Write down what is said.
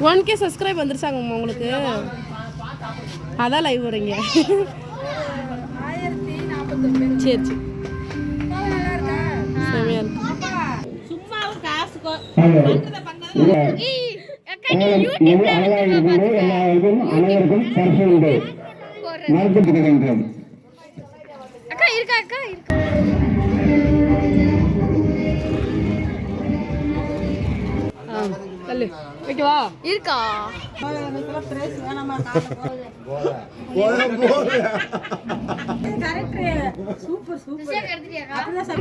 One K subscribe வந்துருச்சாங்க உங்களுக்கு, அதான் live வரீங்க. சரி சரி செமையா இருக்கு. சும்மாவும் காசுக்கோ அக்கா இருக்கா அக்கா இருக்கா சொல்லு ஓகேவா இருக்கா சூப்பர் சூப்பர்